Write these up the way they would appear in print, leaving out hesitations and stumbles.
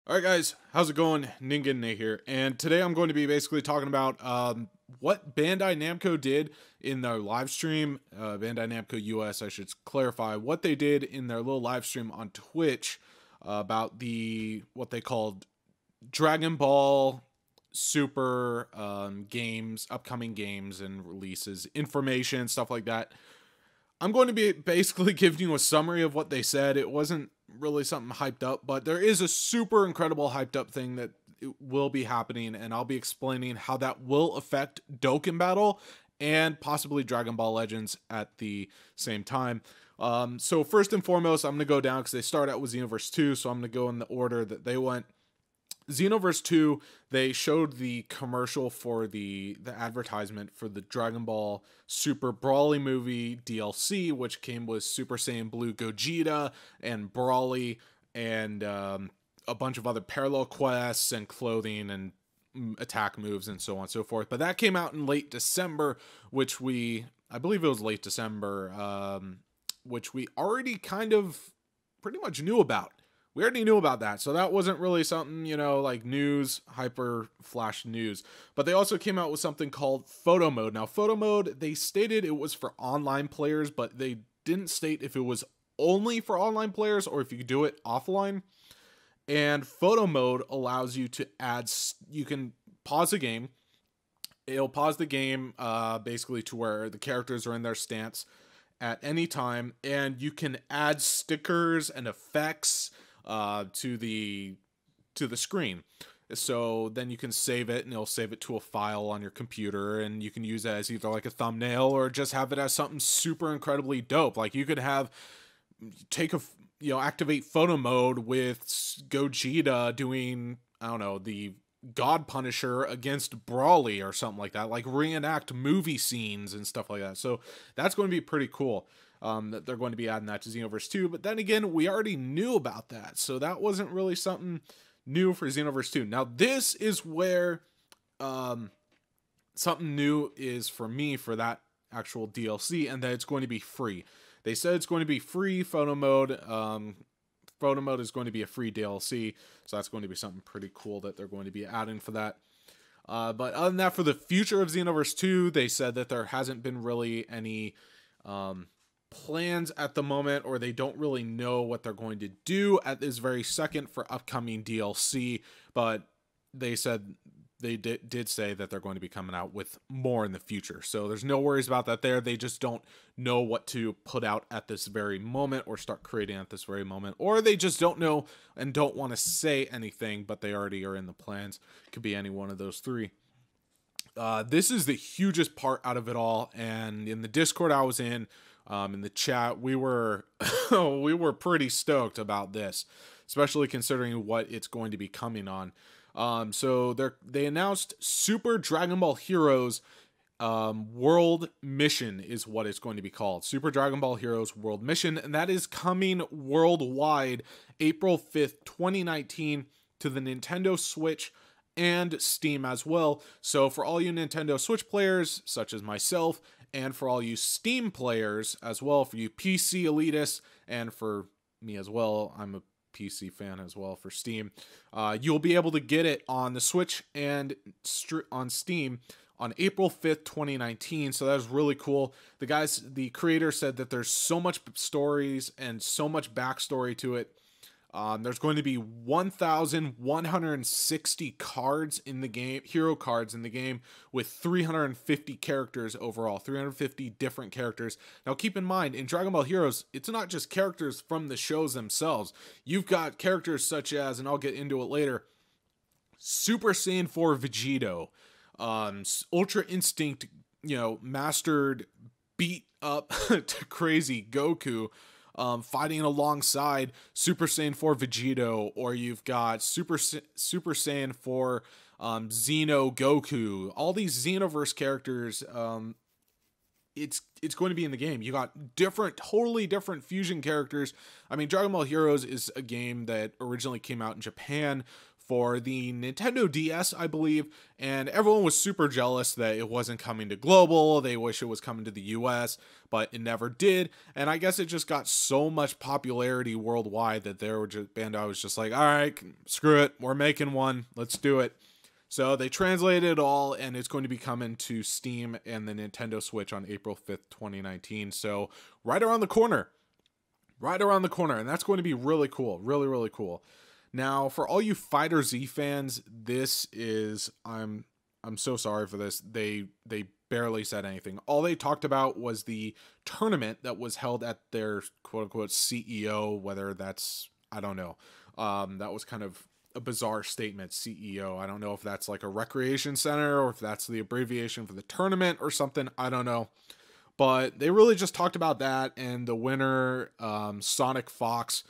Alright guys, how's it going? Ninja Nate here, and today I'm going to be basically talking about what Bandai Namco did in their live stream, Bandai Namco US, I should clarify, what they did in their little live stream on Twitch about what they called Dragon Ball Super games, upcoming games and releases, information, stuff like that. I'm going to be basically giving you a summary of what they said. It wasn't really something hyped up, but there is a super incredible hyped up thing that will be happening, and I'll be explaining how that will affect Dokkan Battle and possibly Dragon Ball Legends at the same time. So first and foremost, I'm going to go down because they start out with Xenoverse 2, so I'm going to go in the order that they went. Xenoverse 2, they showed the commercial for the advertisement for the Dragon Ball Super Broly movie DLC, which came with Super Saiyan Blue Gogeta and Broly and a bunch of other parallel quests and clothing and attack moves and so on and so forth. But that came out in late December, I believe it was late December, which we already kind of pretty much knew about. We already knew about that, so that wasn't really something, like news, hyper flash news. But they also came out with something called Photo Mode. Now, Photo Mode, they stated it was for online players, but they didn't state if it was only for online players or if you could do it offline. And Photo Mode allows you to you can pause the game. It'll pause the game basically to where the characters are in their stance at any time, and you can add stickers and effects to the screen. So then you can save it, and it'll save it to a file on your computer, and you can use it as either like a thumbnail or just have it as something super incredibly dope. Like you could activate Photo Mode with Gogeta doing, I don't know, the God Punisher against Broly or something like that, like reenact movie scenes and stuff like that. So that's going to be pretty cool. That they're going to be adding that to Xenoverse 2, but then again, we already knew about that, so that wasn't really something new for Xenoverse 2. Now, this is where something new is for me for that actual DLC, and that it's going to be free. They said it's going to be free. Photo Mode is going to be a free DLC, so that's going to be something pretty cool that they're going to be adding for that. But other than that, for the future of Xenoverse 2, they said that there hasn't been really any plans at the moment, or they don't really know what they're going to do at this very second for upcoming DLC, but they said they did say that they're going to be coming out with more in the future. So there's no worries about that there. They just don't know what to put out at this very moment or start creating at this very moment, or they just don't know and don't want to say anything, but they already are in the plans. Could be any one of those three. This is the hugest part out of it all, and in the Discord I was in the chat, we were we were pretty stoked about this, especially considering what it's going to be coming on. So they announced Super Dragon Ball Heroes World Mission is what it's going to be called. Super Dragon Ball Heroes World Mission, and that is coming worldwide April 5th, 2019 to the Nintendo Switch and Steam as well. So for all you Nintendo Switch players, such as myself, and for all you Steam players as well, for you PC elitists, and for me as well, I'm a PC fan as well for Steam, you'll be able to get it on the Switch and on Steam on April 5th, 2019. So that was really cool. The creator said that there's so much stories and so much backstory to it. There's going to be 1,160 cards in the game, hero cards in the game, with 350 characters overall, 350 different characters. Now keep in mind, in Dragon Ball Heroes, it's not just characters from the shows themselves. You've got characters such as, and I'll get into it later, Super Saiyan 4 Vegito, Ultra Instinct, mastered, beat up to crazy Goku, fighting alongside Super Saiyan 4 Vegito, or you've got Super Saiyan 4 Xeno Goku. All these Xenoverse characters, it's going to be in the game. You got totally different fusion characters. I mean, Dragon Ball Heroes is a game that originally came out in Japan for the Nintendo DS, I believe, and everyone was super jealous that it wasn't coming to global. They wish it was coming to the US, but it never did. And I guess it just got so much popularity worldwide that Bandai was just like, all right, screw it, we're making one, let's do it. So they translated it all, and it's going to be coming to Steam and the Nintendo Switch on April 5th, 2019. So right around the corner. And that's going to be really cool. Really cool. Now, for all you FighterZ fans, this is, I'm so sorry for this. They barely said anything. All they talked about was the tournament that was held at their quote unquote CEO, whether that's, I don't know. That was kind of a bizarre statement, CEO. I don't know if that's like a recreation center or if that's the abbreviation for the tournament or something. I don't know. But they really just talked about that, and the winner, Sonic Fox,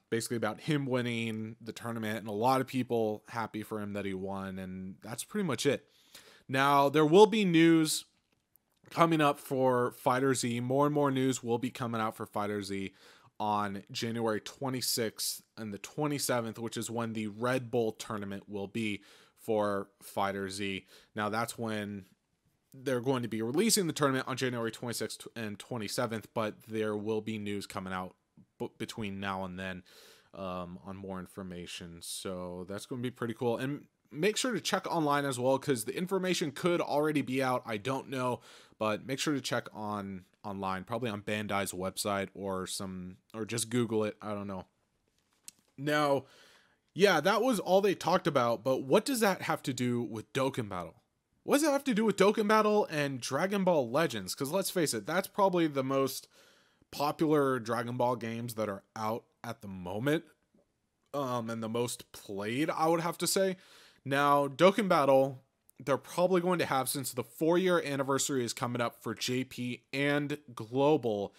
basically about him winning the tournament, and a lot of people happy for him that he won, and that's pretty much it. Now, there will be news coming up for FighterZ. More and more news will be coming out for FighterZ on January 26th and the 27th, which is when the Red Bull tournament will be for FighterZ. Now, that's when they're going to be releasing the tournament on January 26th and 27th, but there will be news coming out between now and then on more information. So that's going to be pretty cool. And make sure to check online as well, because the information could already be out. I don't know, but make sure to check online, probably on Bandai's website or just Google it. I don't know. Now, yeah, that was all they talked about, but what does that have to do with Dokkan Battle? What does it have to do with Dokkan Battle and Dragon Ball Legends? Because let's face it, that's probably the most popular Dragon Ball games that are out at the moment, and the most played, I would have to say. Now, Dokkan Battle, they're probably going to have, since the 4-year anniversary is coming up for JP and Global,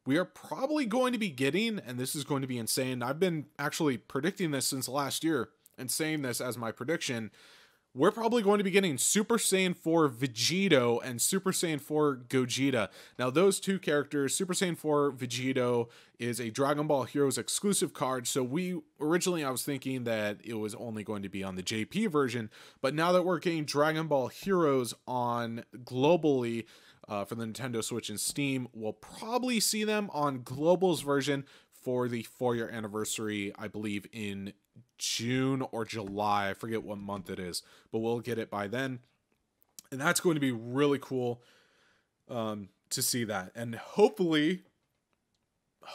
we are probably going to be getting, and this is going to be insane, I've been actually predicting this since last year and saying this as my prediction, we're probably going to be getting Super Saiyan 4 Vegito and Super Saiyan 4 Gogeta. Now, those two characters, Super Saiyan 4 Vegito is a Dragon Ball Heroes exclusive card, so I was thinking that it was only going to be on the JP version, but now that we're getting Dragon Ball Heroes on globally for the Nintendo Switch and Steam, we'll probably see them on Global's version for the 4-year anniversary, I believe in June or July. I forget what month it is, but we'll get it by then. And that's going to be really cool to see that. And hopefully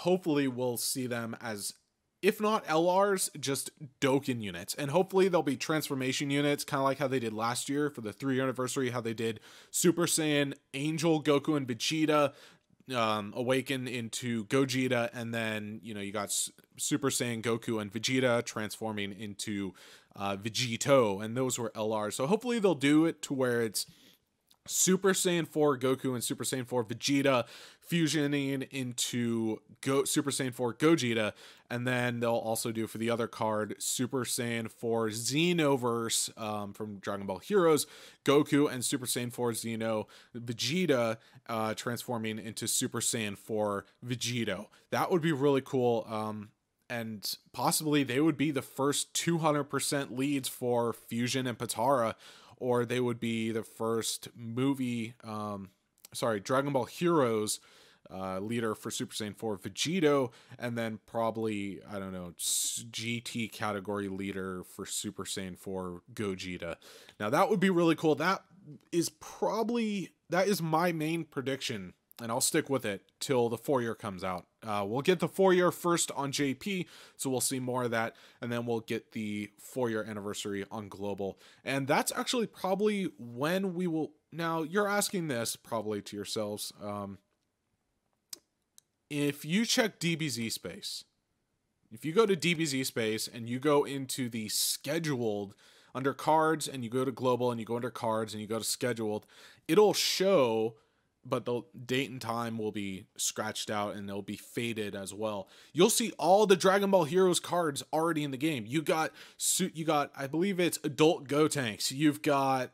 we'll see them as, if not LRs, just Dokkan units. And hopefully they'll be transformation units, kind of like how they did last year for the 3-year anniversary, how they did Super Saiyan, Angel, Goku, and Vegeta awaken into Gogeta, and then you got Super Saiyan Goku and Vegeta transforming into Vegito, and those were LRs. So hopefully they'll do it to where it's Super Saiyan 4 Goku and Super Saiyan 4 Vegeta fusioning into Super Saiyan 4 Gogeta, and then they'll also do for the other card Super Saiyan 4 Xenoverse from Dragon Ball Heroes, Goku and Super Saiyan 4 Xeno Vegeta transforming into Super Saiyan 4 Vegito. That would be really cool. And possibly they would be the first 200% leads for Fusion and Potara, or they would be the first Dragon Ball Heroes leader for Super Saiyan 4 Vegito, and then probably, I don't know, GT category leader for Super Saiyan 4 Gogeta. Now that would be really cool. That is my main prediction, and I'll stick with it till the 4-year comes out. We'll get the 4-year first on JP, so we'll see more of that, and then we'll get the 4-year anniversary on Global. And that's actually probably when we will... Now, you're asking this probably to yourselves. If you check DBZ Space, if you go to DBZ Space and you go into the scheduled under cards, and you go to Global, and you go under cards, and you go to scheduled, it'll show... but the date and time will be scratched out, and they'll be faded as well. You'll see all the Dragon Ball Heroes cards already in the game. You got, I believe it's Adult Gotenks. You've got,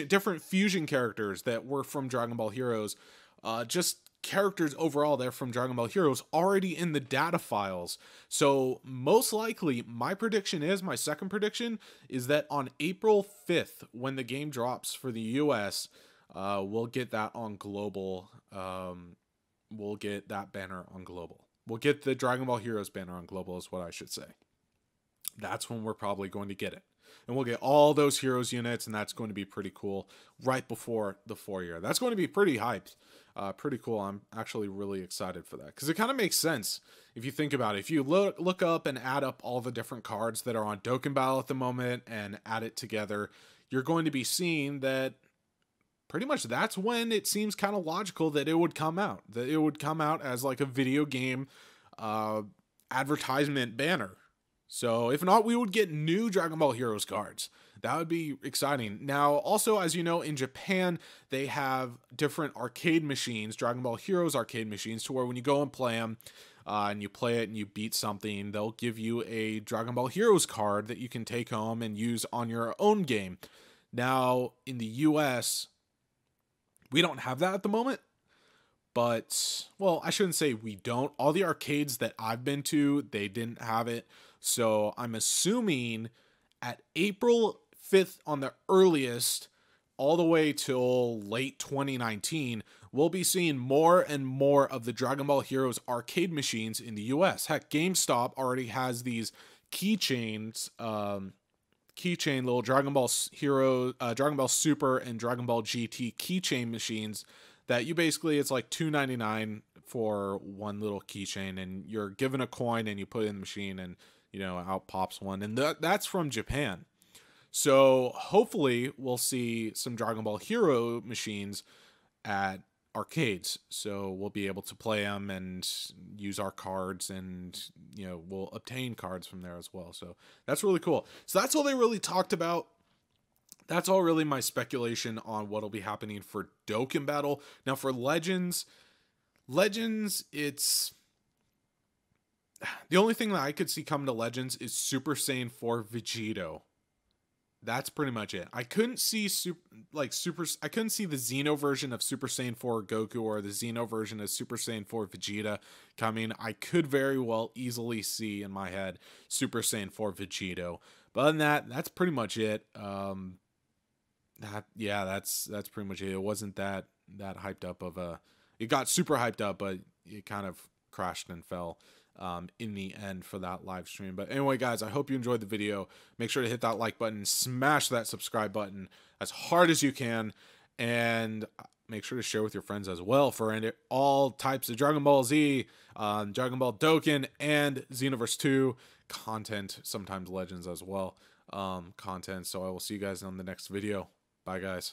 different fusion characters that were from Dragon Ball Heroes. Just characters overall there from Dragon Ball Heroes already in the data files. So most likely, my second prediction is that on April 5th, when the game drops for the US, we'll get that on global. We'll get that banner on global. We'll get the Dragon Ball Heroes banner on global is what I should say. That's when we're probably going to get it. And we'll get all those Heroes units, and that's going to be pretty cool right before the 4-year. That's going to be pretty hyped. Pretty cool. I'm actually really excited for that because it kind of makes sense if you think about it. If you look up and add up all the different cards that are on Dokkan Battle at the moment and add it together, you're going to be seeing that pretty much that's when it seems kind of logical that it would come out. That it would come out as like a video game advertisement banner. So if not, we would get new Dragon Ball Heroes cards. That would be exciting. Now, also, as you know, in Japan, they have different arcade machines, Dragon Ball Heroes arcade machines, to where when you go and play them, and you play it and you beat something, they'll give you a Dragon Ball Heroes card that you can take home and use on your own game. Now, in the US, we don't have that at the moment. But, well, I shouldn't say we don't. All the arcades that I've been to, they didn't have it. So I'm assuming at April 5th on the earliest, all the way till late 2019, we'll be seeing more and more of the Dragon Ball Heroes arcade machines in the US. Heck, GameStop already has these keychains, little Dragon Ball Hero, Dragon Ball Super and Dragon Ball GT keychain machines that you basically, it's like $2.99 for one little keychain, and you're given a coin and you put it in the machine and, you know, out pops one. And that's from Japan. So hopefully we'll see some Dragon Ball Hero machines at arcades. So we'll be able to play them and use our cards, and, you know, we'll obtain cards from there as well. So that's really cool. So that's all they really talked about. That's all really my speculation on what'll be happening for Dokkan Battle. Now for Legends, it's the only thing that I could see coming to Legends is Super Saiyan 4 Vegito. That's pretty much it. I couldn't see I couldn't see the Xeno version of Super Saiyan 4 Goku or the Xeno version of Super Saiyan 4 Vegeta coming. I could very well easily see in my head Super Saiyan 4 Vegito. But other than that, that's pretty much it. That's pretty much it. It wasn't that hyped up of a. It got super hyped up, but it kind of crashed and fell in the end for that live stream. But anyway, guys, I hope you enjoyed the video. Make sure to hit that like button, smash that subscribe button as hard as you can, and make sure to share with your friends as well for all types of Dragon Ball Z, Dragon Ball Dokkan, and Xenoverse 2 content, sometimes Legends as well content. So I will see you guys on the next video. Bye, guys.